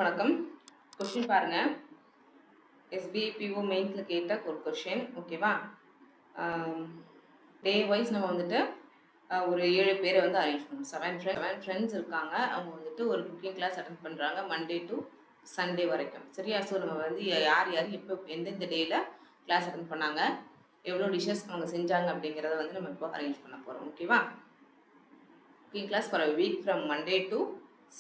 வணக்கம். கொஸ்டின் பாருங்க. SBI PO மெயின்ஸ்ல கேட்ட ஒரு கொஸ்டின், ஓகேவா? டே வைஸ் நம்ம வந்துட்டு ஒரு 7 பேரை வந்து அரேஞ்ச் பண்ணுவோம். 7 ஃப்ரெண்ட்ஸ் இருக்காங்க. அவங்க வந்துட்டு ஒரு குக்கிங் கிளாஸ் அட்டென்ட் பண்ணுறாங்க மண்டே டு சண்டே வரைக்கும். சரியா? ஸோ நம்ம வந்து யார் எப்போ எந்தெந்த டேயில் கிளாஸ் அட்டென்ட் பண்ணாங்க, எவ்வளோ டிஷ்ஷஸ் அவங்க செஞ்சாங்க அப்படிங்கிறத வந்து நம்ம இப்போ அரேஞ்ச் பண்ண போகிறோம். ஓகேவா? Cooking class for a week from Monday to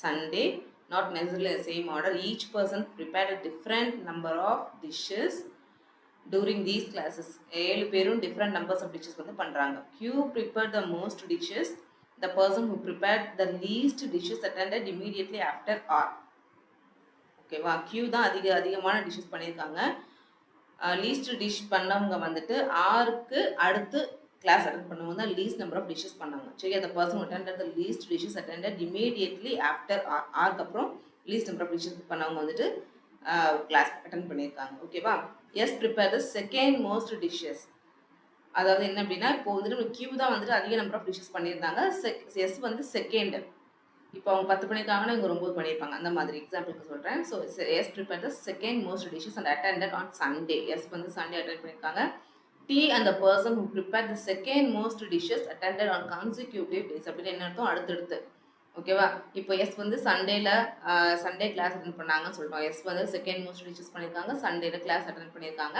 Sunday, not necessarily the same order. Each person prepared a different number of dishes during these classes. 7 பேரும் different numbers of dishes வந்து பண்றாங்க. Q prepared the most dishes. The person who prepared the least dishes attended immediately after R. ஓகேவா? Q தான் அதிகமான dishes பண்ணியிருக்காங்க. Least dish பண்ணவங்க வந்துட்டு ஆருக்கு அடுத்து கிளாஸ் அட்டென்ட் பண்ணுவாங்க தான் லீஸ்ட் நம்பர் ஆஃப் டிஷ்ஷஸ் பண்ணாங்க. சரி, அந்த person attended the least dishes attended immediately after ஆருக்கு அப்புறம் லீஸ்ட் நம்பர் ஆஃப் டிஷ்ஷஸ் பண்ணவங்க வந்துட்டு கிளாஸ் அட்டென்ட் பண்ணியிருக்காங்க. ஓகேவா? S prepare the second most dishes. அதாவது என்ன அப்படின்னா, இப்போ வந்துட்டு நம்ம கியூ தான் வந்துட்டு அதிக நம்பர் ஆஃப் டிஷ்ஷஸ் பண்ணியிருந்தாங்க. எஸ் வந்து செகண்ட். இப்போ அவங்க 10 பண்ணியிருக்காங்கன்னா இவங்க 9 பண்ணியிருப்பாங்க. அந்த மாதிரி எக்ஸாம்பிளுக்கு சொல்கிறேன். So S prepare the second most dishes and attended on Sunday. S வந்து சண்டே அட்டென்ட் பண்ணியிருக்காங்க. T and the person who prepare the second most dishes attended on consecutive days. அப்படின்னு என்ன அர்த்தம்? அடுத்தடுத்து. ஓகேவா? இப்போ எஸ் வந்து சண்டே கிளாஸ் அட்டென்ட் பண்ணாங்கன்னு சொல்லிட்டோம். எஸ் வந்து செகண்ட் மோஸ்ட் டிஷ்ஷஸ் பண்ணியிருக்காங்க, சண்டேல கிளாஸ் அட்டென்ட் பண்ணியிருக்காங்க.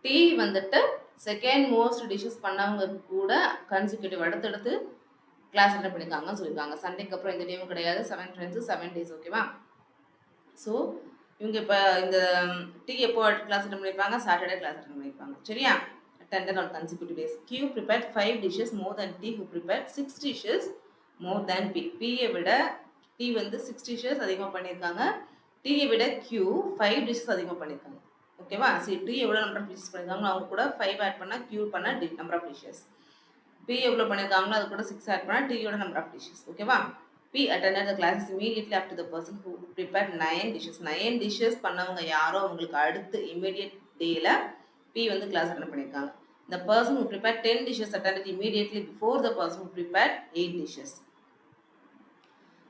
டி வந்துட்டு செகண்ட் மோஸ்ட் டிஷ்ஷஸ் பண்ணவங்க கூட கான்சிக்யூட்டிவ் அடுத்தடுத்து கிளாஸ் அட்டென்ட் பண்ணியிருக்காங்கன்னு சொல்லியிருக்காங்க. சண்டேக்கு அப்புறம் எந்த டேவும் கிடையாது. 7 ஃப்ரெண்ட்ஸு 7 டேஸ். ஓகேவா? ஸோ இவங்க இப்போ இந்த டி எப்போ கிளாஸ் அட்டென்ட் பண்ணியிருப்பாங்க? சாட்டர்டே கிளாஸ் அட்டென்ட் பண்ணியிருப்பாங்க. சரியா? attended on consecutive days. Q prepared 5 dishes more than T who prepared 6 dishes more than P. P விட T வந்து 6 dishes அதிகமாக பண்ணியிருக்காங்க. T விட Q 5 dishes அதிகமாக பண்ணியிருக்காங்க. ஓகேவா? சரி, T எவ்வளோ நம்பர் ஆஃப் டிஷ்ஷஸ் பண்ணியிருக்காங்களோ அவங்க கூட 5 ஆட் பண்ணால் Q பண்ணால் நம்பர் ஆஃப் டிஷ்ஷஸ். P எவ்வளோ பண்ணியிருக்காங்களோ அது கூட 6 ஆட் பண்ணால் T யோட நம்பர் ஆஃப் டிஷ்ஷஸ். ஓகேவா? P attended the classes immediately after the person who prepared 9 dishes. 9 dishes பண்ணவங்க யாரோ அவங்களுக்கு அடுத்து immediate டேயில் P வந்து கிளாஸ் அட்டென்ட் பண்ணியிருக்காங்க. The person who prepared 10 dishes attended immediately before the person who prepared 8 dishes.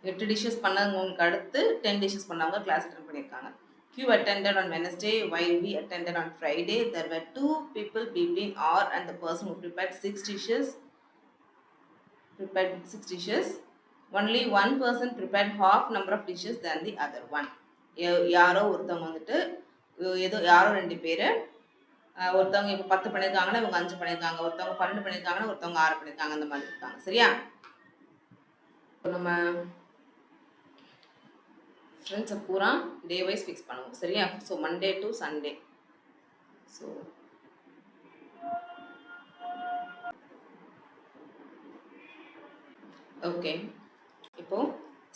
8 dishes பண்ணவங்களுக்கு அடுத்து 10 dishes பண்ணவங்க கிளாஸ் அட்டென்ட் பண்ணியிருக்காங்க. Q attended on Wednesday while V attended on Friday. There were 2 people between R and the person who prepared 6 dishes. Only one person prepared half number of dishes than the other one. யாரோ ஒருத்தவங்க வந்துட்டு யாரோ 2 பேர் ஒருத்தவங்க இப்போ 10 பண்ணியிருக்காங்கன்னா இவங்க 5 பண்ணியிருக்காங்க, ஒருத்தவங்க 12 பண்ணியிருக்காங்கன்னா ஒருத்தவங்க 6 பண்ணியிருக்காங்க, அந்த மாதிரி இருக்காங்க. சரியா? நம்ம ஃப்ரெண்ட்ஸை பூரா டே வைஸ் ஃபிக்ஸ் பண்ணுவோம். சரியா? So Monday to Sunday. So okay, இப்போது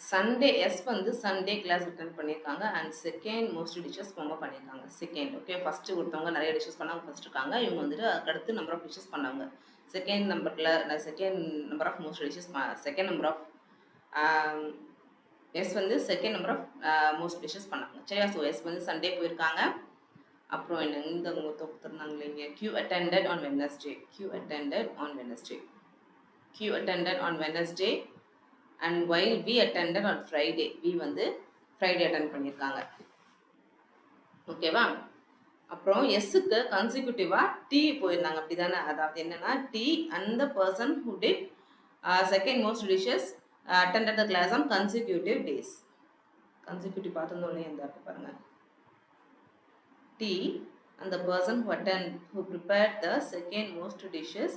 சண்டே எஸ் வந்து சண்டே கிளாஸ் அட்டென்ட் பண்ணியிருக்காங்க அண்ட் செகண்ட் மோஸ்ட் டிஷ்ஷஸ் அவங்க பண்ணியிருக்காங்க. செகண்ட். ஓகே, ஃபஸ்ட்டு ஒருத்தவங்க நிறைய டிஷ்ஷஸ் பண்ணாங்க, ஃபஸ்ட் இருக்காங்க. இவங்க வந்துட்டு அதுக்கடுத்து நம்பர் ஆஃப் டிஷ்ஷஸ் பண்ணாங்க. Second number of most dishes second number of S வந்து second number of most dishes பண்ணாங்க. சரியா? ஸோ எஸ் வந்து சண்டே போயிருக்காங்க. அப்புறம் என்ன இந்த கொடுத்துருந்தாங்க இல்லைங்க, Q attended on Wednesday. Q attended on Wednesday and while V attended on Friday. V வந்து ஃப்ரைடே அட்டென்ட் பண்ணியிருக்காங்க. ஓகேவா? அப்புறம் எஸ்ஸுக்கு கன்சிக்யூட்டிவாக டி போயிருந்தாங்க. அப்படி தானே? அதாவது என்னன்னா, T and the person who did second most dishes attended the class on consecutive days. Consecutive பார்த்துருந்தோம் இல்லையா? இந்த பாருங்க, T and the person who prepared the second most dishes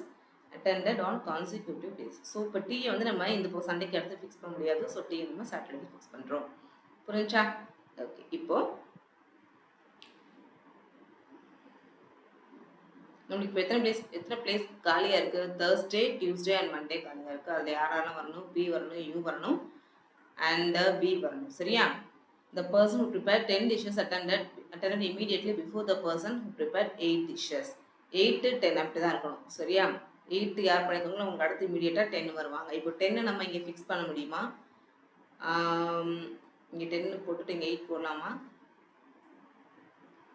attended on consecutive days. So இப்போ டீயை வந்து நம்ம இந்த சண்டேக்கு அடுத்து ஃபிக்ஸ் பண்ண முடியாது. ஸோ டீ நம்ம சாட்டர்டே ஃபிக்ஸ் பண்ணுறோம். புரிஞ்சா? ஓகே, இப்போது நம்மளுக்கு இப்போ எத்தனை பிளேஸ் காலியாக இருக்குது? Thursday, Tuesday அண்ட் மண்டே காலியாக இருக்குது. அதில் யாரெல்லாம் வரணும்? பி வரணும், யூ வரணும் அண்ட் பி வரணும். சரியா? The person who prepared 10 dishes attended immediately before the person who prepared 8 dishes. 8 10 அப்படி தான் இருக்கணும். சரியா? 8 யார் பண்ணியிருக்காங்களோ அவங்க அடுத்து இமீடியட்டாக 10 வருவாங்க. இப்போ 10 நம்ம இங்கே ஃபிக்ஸ் பண்ண முடியுமா? இங்கே 10 போட்டுட்டு இங்கே 8 போடலாமா?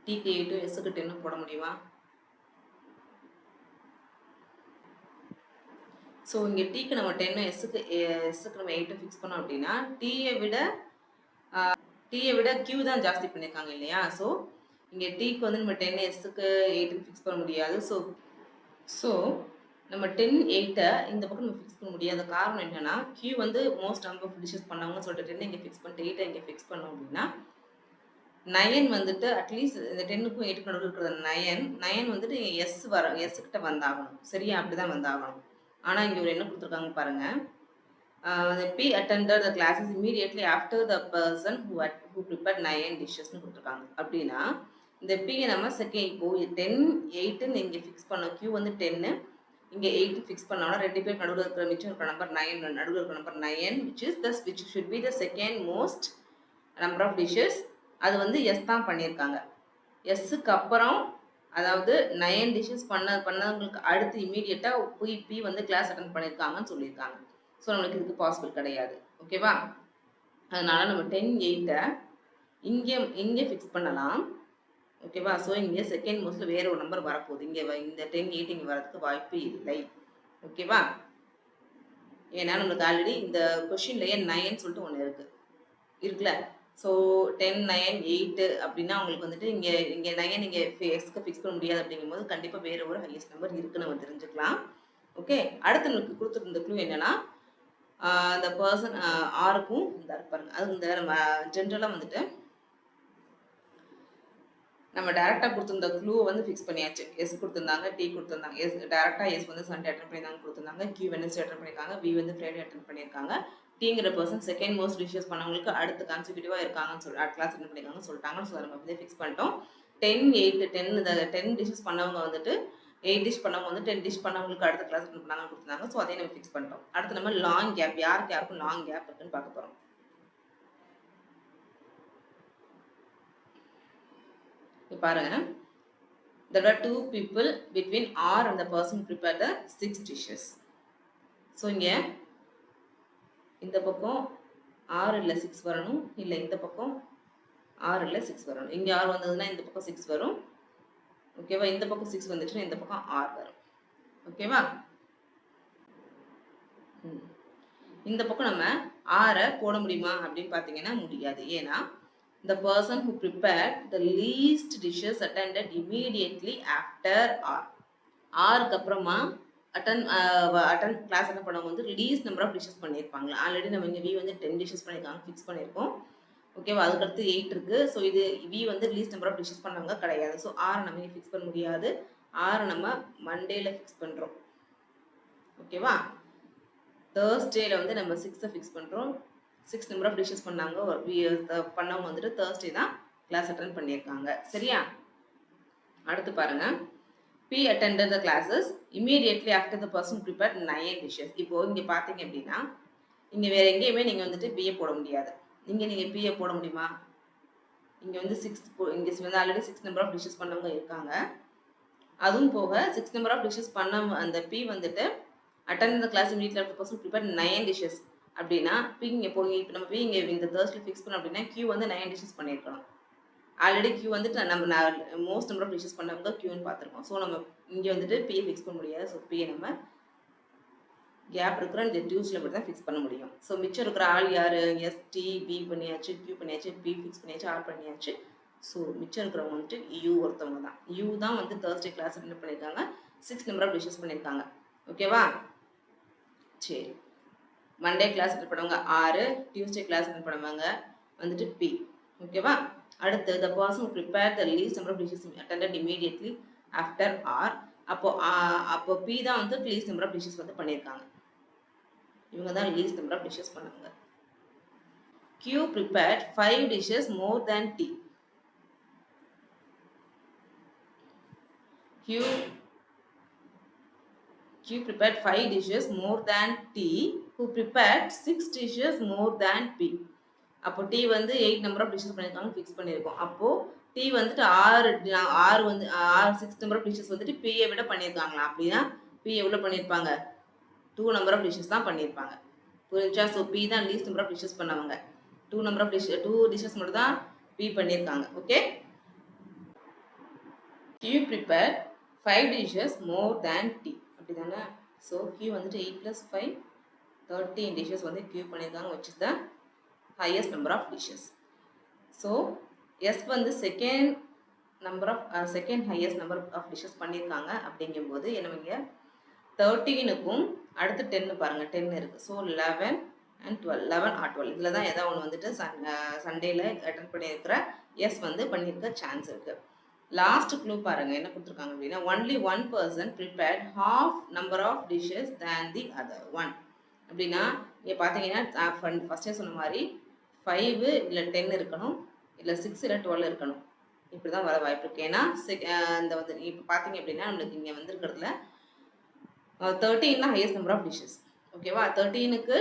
டிக்கு 8 எஸ்ஸுக்கு 10 போட முடியுமா? ஸோ இங்கே டிக்கு நம்ம 10 எஸ்ஸுக்கு நம்ம 8 ஃபிக்ஸ் பண்ணோம் அப்படின்னா டியை விட டீயை விட கியூ தான் ஜாஸ்தி பண்ணியிருக்காங்க இல்லையா? ஸோ இங்கே டீக்கு வந்து நம்ம 10 எஸ்ஸுக்கு 8ன்னு ஃபிக்ஸ் பண்ண முடியாது. ஸோ நம்ம 10 8 இந்த பக்கம் நம்ம ஃபிக்ஸ் பண்ண முடியாத காரணம் என்னன்னா, கியூ வந்து மோஸ்ட் நம்பர் ஆஃப் டிஷஸ் பண்ணாங்கன்னு சொல்லிட்டு 10 இங்கே ஃபிக்ஸ் பண்ணிட்டு 8 இங்கே ஃபிக்ஸ் பண்ணோம் அப்படின்னா 9 வந்துட்டு அட்லீஸ்ட் இந்த 10க்கும் 8க்கும் நடுவில் இருக்கிற 9 வந்துட்டு எஸ் கிட்ட வந்தாகணும். சரியா? அப்படிதான் வந்தாகணும். ஆனால் இங்கே ஒரு என்ன கொடுத்துருக்காங்க பாருங்க. the P attended the classes immediately after the person who prepared 9 dishes கொடுத்துருக்காங்க. அப்படின்னா இந்த P நம்ம செகண்ட் இப்போ 10 8ன்னு இங்கே ஃபிக்ஸ் பண்ணோம். Q வந்து 10 இங்கே 8 ஃபிக்ஸ் பண்ணோம்னா 2 பேர் நடுவில் இருக்கிற மிச்சம் இருக்கிற நம்பர் 9 நடுவில் இருக்கிற number 9 which should be the second most number of dishes. அது வந்து எஸ் தான் பண்ணியிருக்காங்க. எஸ்ஸுக்கு அப்புறம் அதாவது 9 டிஷ்ஷஸ் பண்ணவங்களுக்கு அடுத்து இம்மீடியட்டாக பி வந்து கிளாஸ் அட்டன் பண்ணியிருக்காங்கன்னு சொல்லியிருக்காங்க. ஸோ நம்மளுக்கு இதுக்கு பாசிபிள் கிடையாது. ஓகேவா? அதனால் நம்ம 10 8 இங்கே ஃபிக்ஸ் பண்ணலாம். ஓகேவா? ஸோ இங்கே செகண்ட் மோஸ்ட்டில் வேறு ஒரு நம்பர் வரப்போகுது. இங்கே இந்த 10 8 இங்கே வரதுக்கு வாய்ப்பு இல்லை. ஓகேவா? ஏன்னா நம்மளுக்கு ஆல்ரெடி இந்த கொஷின்லேயே 9 சொல்லிட்டு ஒன்று இருக்குல்ல. ஸோ 10 9 8 அப்படின்னா உங்களுக்கு வந்துட்டு இங்கே 9 இங்கே எக்ஸ்க்கு ஃபிக்ஸ் பண்ண முடியாது. அப்படிங்கும்போது கண்டிப்பாக வேறு ஒரு ஹையஸ்ட் நம்பர் இருக்குன்னு நம்ம தெரிஞ்சுக்கலாம். ஓகே, அடுத்து நமக்கு கொடுத்துருந்த க்ளூ என்னன்னா இந்த பர்சன் ஆருக்கும் இந்த பாருங்க. அது இந்த நம்ம ஜென்ரலாக வந்துட்டு நம்ம டேரெக்டாக கொடுத்துருந்த க்ளூவை வந்து ஃபிக்ஸ் பண்ணியாச்சு. எஸ் கொடுத்துருந்தாங்க, டி கொடுத்துருந்தாங்க. எஸ் டேரெக்டாக எஸ் வந்து சண்டே அட்டன் பண்ணியிருந்தாங்க கொடுத்துருந்தாங்க. கியூ வெனஸ்டே அட்டன் பண்ணியிருக்காங்க, வி வந்து ஃப்ரைடே அட்டன் பண்ணியிருக்காங்க. டீங்கிற பர்சன் செகண்ட் மோஸ்ட் டிஷஸ் பண்ணவங்களுக்கு அடுத்து கான்சிக்யூட்டிவாக இருக்காங்கன்னு சொல்லி கிளாஸ் அட்டன் பண்ணியிருக்காங்கன்னு சொல்லிட்டாங்கன்னு சொல்லி நம்ம வந்து ஃபிக்ஸ் பண்ணிட்டோம். 10 8 10 டிஷ்ஷஸ் பண்ணவங்க வந்துட்டு 8 டிஷ் பண்ணவங்க வந்து 10 டிஷ் பண்ணவங்களுக்கு அடுத்த கிளாஸ் அட்டன் பண்ணாங்கன்னு கொடுத்துருந்தாங்க. ஸோ அதையும் நம்ம ஃபிக்ஸ் பண்ணிட்டோம். அடுத்து நம்ம லாங் கேப், யாருக்கும் லாங் கேப் இருக்குன்னு பார்க்க போகிறோம். பாருங்க, there were 2 people between R and the person who prepared the 6 dishes. So இங்கே இந்த பக்கம் 6 இல்லை 6 வரணும், இல்லை இந்த பக்கம் 6 இல்லை 6 வரணும். இங்கே 6 வந்ததுன்னா இந்த பக்கம் 6 வரும். ஓகேவா? இந்த பக்கம் 6 வந்துச்சுன்னா இந்த பக்கம் 6 வரும். ஓகேவா? இந்த பக்கம் நம்ம 6 போட முடியுமா அப்படின்னு பார்த்தீங்கன்னா முடியாது. ஏன்னா the person who prepared the least dishes attended immediately after R. ஆருக்கு அப்புறமா அட்டன் கிளாஸ் அட்டன் பண்ணவங்க வந்து லீஸ்ட் நம்பர் ஆஃப் டிஷஸ் பண்ணியிருப்பாங்க. ஆல்ரெடி நம்ம இங்கே வி வந்து 10 டிஷஸ் பண்ணியிருக்காங்க, ஃபிக்ஸ் பண்ணியிருக்கோம். ஓகேவா? அதுக்கடுத்து 8 இருக்குது. ஸோ இது வி வந்து லீஸ்ட் நம்பர் ஆஃப் டிஷஸ் பண்ணவங்க கிடையாது. ஸோ 6 நம்ம இங்கே ஃபிக்ஸ் பண்ண முடியாது. 6 நம்ம மண்டேல ஃபிக்ஸ் பண்ணுறோம். ஓகேவா? தேர்ஸ்டேல வந்து நம்ம 6 ஃபிக்ஸ் பண்ணுறோம். 6 நம்பர் ஆஃப் டிஷஸ் பண்ணவங்க வந்துட்டு தேர்ஸ்டே தான் கிளாஸ் அட்டன் பண்ணியிருக்காங்க. சரியா? அடுத்து பாருங்க, P attended the classes immediately after the person prepared 9 dishes. இப்போ இங்கே பார்த்தீங்க அப்படின்னா இங்கே வேறு எங்கேயுமே நீங்கள் வந்துட்டு பிஏ போட முடியாது. நீங்கள் பிஏ போட முடியுமா? இங்கே வந்து 6 இங்கே வந்து ஆல்ரெடி 6 நம்பர் ஆஃப் டிஷஸ் பண்ணவங்க இருக்காங்க. அதுவும் போக 6 நம்பர் ஆஃப் டிஷஸ் பண்ண அந்த பி வந்துட்டு attend the class immediately after the person prepared 9 dishes அப்படின்னா பி இங்கே போய் இப்போ நம்ம பி இங்கே இந்த தேர்ஸ்டே ஃபிக்ஸ் பண்ணோம் அப்படின்னா கியூ வந்து 9 டிஷஸ் பண்ணியிருக்கணும். ஆல்ரெடி கியூ வந்துட்டு நம்ம மோஸ்ட் நம்பர் ஆஃப் டிஷஸ் பண்ணவங்க கியூன்னு பார்த்துருக்கோம். ஸோ நம்ம இங்கே வந்துட்டு பிஏ ஃபிக்ஸ் பண்ண முடியாது. ஸோ பிஏ நம்ம கேப் இருக்கிற இந்த டியூஸ்டில் மட்டும் தான் ஃபிக்ஸ் பண்ண முடியும். ஸோ மிச்சம் இருக்கிற ஆள் யார்? எஸ்டி பி பண்ணியாச்சு, கியூ பண்ணியாச்சு, பி ஃபிக்ஸ் பண்ணியாச்சு, ஆர் பண்ணியாச்சு. ஸோ மிச்சம் இருக்கிறவங்க வந்துட்டு யூ ஒருத்தவங்க தான். யூ தான் வந்து தேர்ஸ்டே கிளாஸ் அட்டெண்ட் பண்ணியிருக்காங்க, 6 நம்பர் ஆஃப் டிஷஸ் பண்ணியிருக்காங்க. ஓகேவா? சரி, மண்டே கிளாஸ் அட்டெண்ட் பண்ணுவாங்க 6, டியூஸ்டே கிளாஸ் அட்டெண்ட் பண்ணுவாங்க வந்துட்டு பி. ஓகேவா? அடுத்து the person who prepared the least number of dishes attended immediately after R. அப்போ பி தான் வந்து least number of dishes வந்து பண்ணியிருக்காங்க. இவங்க தான் least number of dishes பண்ணாங்க. Q prepared 5 dishes more than T. Q prepared 5 dishes more than T, who prepared 6 dishes more than P. அப்போ T வந்து 8 நம்பர் ஆஃப் டிஷஸ் பண்ணியிருக்காங்க, ஃபிக்ஸ் பண்ணியிருக்கோம். அப்போது T வந்துட்டு 6 நம்பர் ஆஃப் டிஷஸ் வந்துட்டு பியை விட பண்ணியிருக்காங்களா? அப்படின்னா பி எவ்வளோ பண்ணியிருப்பாங்க? 2 நம்பர் ஆஃப் டிஷஸ் தான் பண்ணியிருப்பாங்க. புரிஞ்சா? ஸோ பி தான் லீஸ்ட் நம்பர் ஆஃப் டிஷஸ் பண்ணவங்க. 2 டிஷஸ் மட்டும் தான் பி பண்ணியிருக்காங்க. Okay, Q prepared 5 dishes more than T. அப்படி தானே? ஸோ Q வந்துட்டு 8 + 5 13 டிஷஸ் வந்து Q பண்ணியிருக்காங்க, which is the highest number of dishes. So S வந்து second highest number of dishes பண்ணியிருக்காங்க. அப்படிங்கும்போது என்னவங்க 13க்கும் அடுத்து 10 பாருங்கள், 10 இருக்குது. ஸோ 11 அண்ட் 12, 11 ஆர் 12 இதில் தான் ஏதாவது ஒன்று வந்துட்டு சண்டேல அட்டன் பண்ணியிருக்கிற எஸ் வந்து பண்ணியிருக்க சான்ஸ் இருக்குது. லாஸ்ட் க்ளூ பாருங்கள் என்ன கொடுத்துருக்காங்க அப்படின்னா, only one person prepared half number of dishes than the other one. அப்படின்னா இங்கே பார்த்தீங்கன்னா ஃபஸ்ட்டே சொன்ன மாதிரி 5 இல்லை 10 இருக்கணும், இல்லை 6 இல்லை 12 இருக்கணும். இப்படி தான் வர வாய்ப்பு இருக்குது. ஏன்னா இந்த வந்து இப்போ பார்த்தீங்க அப்படின்னா நம்மளுக்கு இங்கே வந்துருக்கிறதுல 13 தான் ஹையஸ்ட் நம்பர் ஆஃப் டிஷ்ஷஸ். ஓகேவா? 13க்கு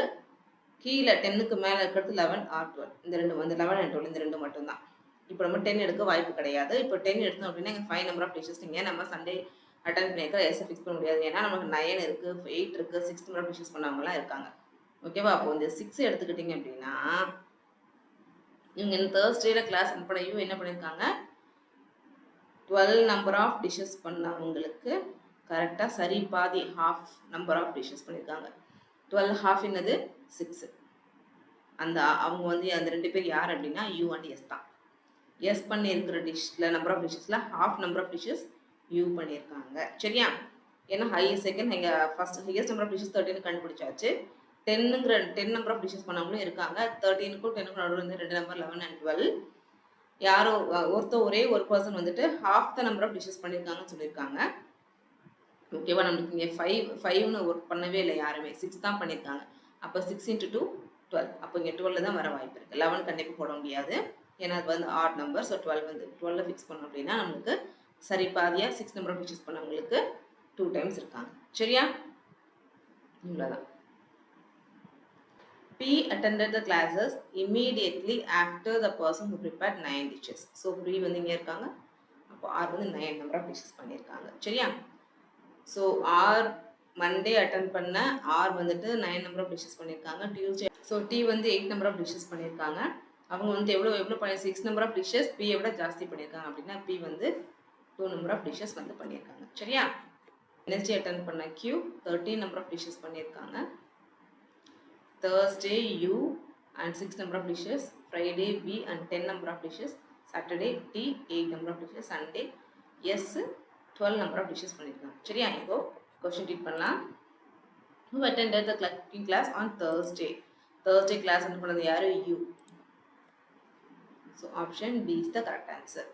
கீழே 10க்கு மேலே இருக்கிறது 11 ஆர் 12. இந்த ரெண்டு வந்து 11 அண்ட் 12 இந்த ரெண்டு மட்டும்தான். இப்போ நம்ம 10 எடுக்க வாய்ப்பு கிடையாது. இப்போ 10 எடுத்தோம் அப்படின்னா இங்கே 5 நம்பர் ஆஃப் டிஷ்ஷஸ் நீங்கள் நம்ம சண்டே அட்டன் பண்ணியிருக்கிற எஸ்ஸை ஃபிக்ஸ் பண்ண முடியாது. ஏன்னா நமக்கு 9 இருக்குது, 8 இருக்குது, 6 நம்பர் ஆஃப் டிஷ்ஷஸ் பண்ணவங்களாம் இருக்காங்க. ஓகேவா? அப்போ இந்த 6 எடுத்துக்கிட்டிங்க அப்படின்னா இவங்க தேர்ஸ்டேல கிளாஸ் பண்ண என்ன பண்ணியிருக்காங்க, 12 நம்பர் ஆஃப் டிஷ்ஷஸ் பண்ணவங்களுக்கு கரெக்டாக சரி பாதி ஹாஃப் நம்பர் ஆஃப் டிஷ்ஷஸ் பண்ணியிருக்காங்க. 12 ஹாஃப் என்னது 6. அந்த அவங்க வந்து அந்த 2 பேர் யார் அப்படின்னா யூ அண்ட் எஸ் தான். எஸ் பண்ணியிருக்கிற டிஷ்ஷில் நம்பர் ஆஃப் டிஷ்ஷஸில் half number of dishes U பண்ணியிருக்காங்க. சரியா? ஏன்னா first highest number of dishes 13 கண்டுபிடிச்சாச்சு. 10 நம்பர் ஆஃப் டிஷ்ஷஸ் பண்ணவங்களும் இருக்காங்க. 13க்கும் 10க்கும் நடுவில் வந்து 2 நம்பர் 11 அண்ட் 12. யாரோ ஒரே ஒரு பர்சன் வந்துட்டு half the number of dishes பண்ணியிருக்காங்கன்னு சொல்லியிருக்காங்க. ஓகேவா? நம்மளுக்கு இங்கே 5ன்னு ஒர்க் பண்ணவே இல்லை யாருமே, 6 தான் பண்ணியிருக்காங்க. அப்போ 6 × 2 12. அப்போ இங்கே 12 தான் வர வாய்ப்பு இருக்குது. 11 கண்டிப்பாக போட முடியாது, ஏன்னா அது வந்து ஆட் நம்பர். ஸோ 12 வந்து 12 ஃபிக்ஸ் பண்ணோம் அப்படின்னா நம்மளுக்கு சரி பாதியாக 6 நம்பர் ஆஃப் டிஷ்ஷஸ் பண்ணவங்களுக்கு 2 டைம்ஸ் இருக்காங்க. சரியா? இவ்வளோதான். P attended the classes immediately after the person who prepared 9 dishes. So P வந்து இங்கே இருக்காங்க, அப்போ R வந்து 9 நம்பர் ஆஃப் டிஷ்ஷஸ் பண்ணியிருக்காங்க. சரியா? ஸோ ஆர் மண்டே அட்டன் பண்ண ஆர் வந்துட்டு 9 நம்பர் ஆஃப் டிஷ்ஷஸ் பண்ணியிருக்காங்க. டியூஸ்டே ஸோ டி வந்து 8 நம்பர் ஆஃப் டிஷ்ஷஸ் பண்ணியிருக்காங்க. அவங்க வந்து எவ்வளோ பண்ணி 6 நம்பர் ஆஃப் டிஷ்ஷஸ் பியை விட ஜாஸ்தி பண்ணியிருக்காங்க. அப்படின்னா பி வந்து 2 நம்பர் ஆஃப் டிஷ்ஷஸ் வந்து பண்ணியிருக்காங்க. சரியா? வெனஸ்டே அட்டன் பண்ண கியூ 13 நம்பர் ஆஃப் டிஷ்ஷஸ் பண்ணியிருக்காங்க. Thursday U and 6 number of dishes. Friday B and 10 number of dishes. Saturday T 8 number of dishes. Sunday S 12 number of dishes பண்ணிருக்காங்க. சரியா? இப்போ question treat பண்ணலாம். Who attended the cooking class on Thursday? Thursday class attend பண்ணது யாரு? U. So option B is the correct answer.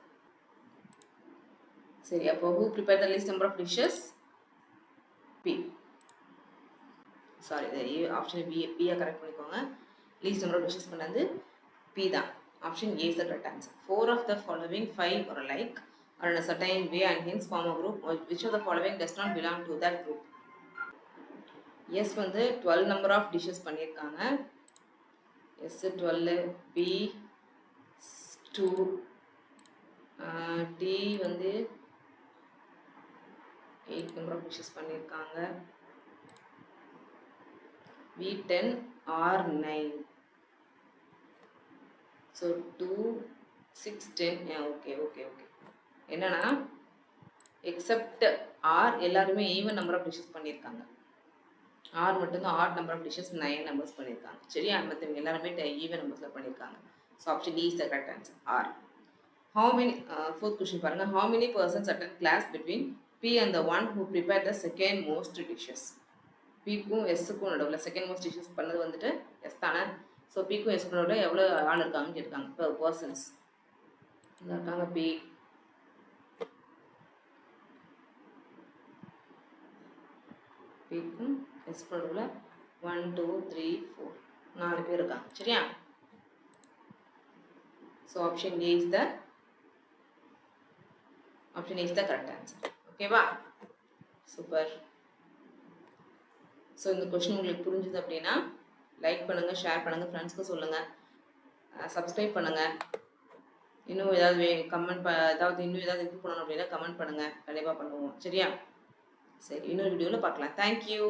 சரி, அப்போ who prepared the least number of dishes? P. Sorry, option பியை correct பண்ணிக்கோங்க. Least number of dishes பண்ணது B தான். Option A is the correct answer. 4 of the following 5 are alike or in a certain way and hence form a group. Which of the following does not belong to that group? S வந்து 12 number of dishes பண்ணியிருக்காங்க. S 12, P 2, D வந்து 8 number of dishes பண்ணியிருக்காங்க. V10 or 9. So 2, 6, 10. Okay. என்னன்னா except R எல்லாருமே even number of dishes பண்ணியிருக்காங்க. R மட்டும்தான் odd number of dishes 9 numbers பண்ணியிருக்காங்க. சரியா? மற்றவங்க எல்லாருமே ஈவன் நம்பர்ஸில் பண்ணியிருக்காங்க. So option D is the correct answer, R. How many fourth question பாருங்கள். How many persons attend class between P and the one who prepare the second most dishes? பிக்கும் எஸ்ஸுக்கும் நடுவில் செகண்ட் மோஸ்ட் டிஷ்ஷஸ் பண்ணது வந்துட்டு S தானே. So பிக்கும் எஸ்ஸுக்கும் நடுவில் எவ்வளோ ஆள் இருக்காங்கன்னு கேட்காங்க. இப்போ பர்சன்ஸ் இருக்காங்க. பிக்கும் எஸ்ஸுக்கும் நடுவில் 1, 2, 3, 4 4 பேர் இருக்காங்க. சரியா? So option A is the correct answer. ஓகேவா? சூப்பர். ஸோ இந்த கொஷின் உங்களுக்கு புரிஞ்சுது அப்படின்னா லைக் பண்ணுங்கள், ஷேர் பண்ணுங்கள், ஃப்ரெண்ட்ஸ்க்கு சொல்லுங்கள், சப்ஸ்கிரைப் பண்ணுங்கள். இன்னும் ஏதாவது இன்னும் ஏதாவது இம்ப்ரூவ் பண்ணணும் அப்படின்னா கமெண்ட் பண்ணுங்கள், கண்டிப்பாக பண்ணுவோம். சரியா? சரி, இன்னொரு வீடியோவில் பார்க்கலாம். தேங்க்யூ.